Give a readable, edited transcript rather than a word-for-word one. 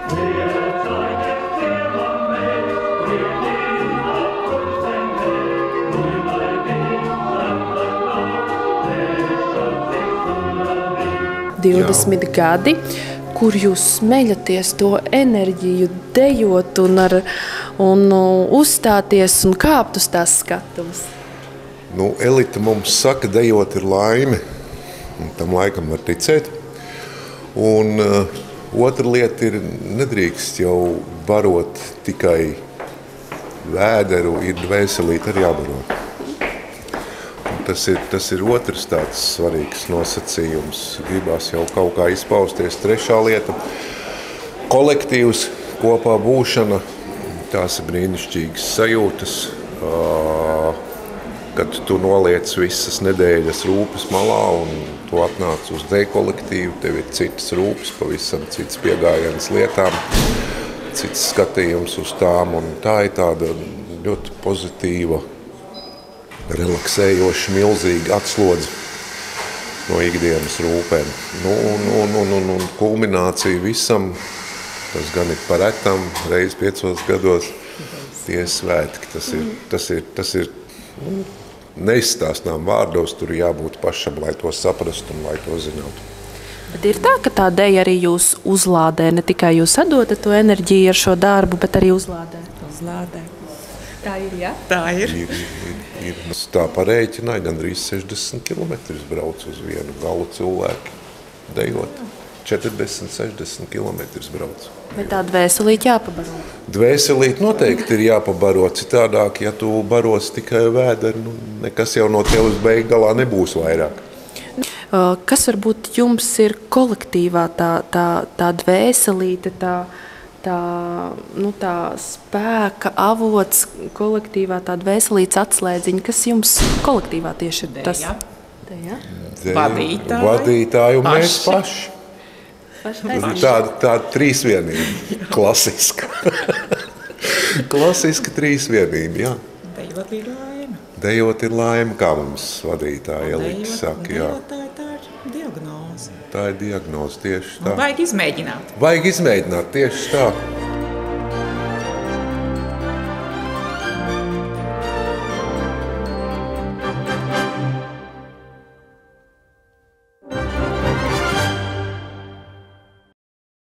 Jā. 20 gadi, kur jūs smeļaties to enerģiju, dejot un uzstāties un kāpt uz tās skatuves? Nu, Elita mums saka, dejot ir laime, un tam laikam var ticēt. Un otra lieta ir, nedrīkst jau barot tikai vēderu, ir dvēselīt arī jābaro. Tas ir otrs tāds svarīgs nosacījums. Gribās jau kaut kā izpausties. Trešā lieta – kolektīvs, kopā būšana. Tās ir brīnišķīgas sajūtas, kad tu noliec visas nedēļas rūpes malā un tu atnāc uz deju kolektīvu. Tev ir citas rūpes, pavisam cits piegājiens lietām, cits skatījums uz tām. Un tā ir tāda ļoti pozitīva, relaksējoši, milzīgi atslodzi no ikdienas rūpēm. Un kulminācija visam, tas gan ir paretam, reiz 5 gados, tie svētki. Tas ir neizstāstām vārdos, tur jābūt pašam, lai to saprastu un lai to zinātu. Bet ir tā, ka tā deja arī jūs uzlādē, ne tikai jūs atdodat to enerģiju ar šo darbu, bet arī uzlādē? Uzlādē. Tā ir, jā? Tā ir. Ir tā parēķināja, gandrīz 60 kilometrus brauc uz vienu galu cilvēki dejot. 40-60 kilometrus brauc. Bet tā dvēselīt jāpabaro? Dvēselīt noteikti ir jāpabaro. Citādāk, ja tu baros tikai vēderi, nekas jau no tevis beiggalā nebūs vairāk. Kas varbūt jums ir kolektīvā tā dvēselīte, tā spēka avots kolektīvā, tā dvēselītes atslēdziņa, kas jums kolektīvā tieši ir tas? Deja. Vadītāji un mēs paši. Tāda trīsvienība, klasiska. Klasiska trīsvienība, jā. Dejot ir laime. Dejot ir laime, kā mums vadītāja Elita saka, jā. Tā ir diagnoze. Tā ir diagnoze, tieši tā. Vajag izmēģināt. Vajag izmēģināt, tieši tā.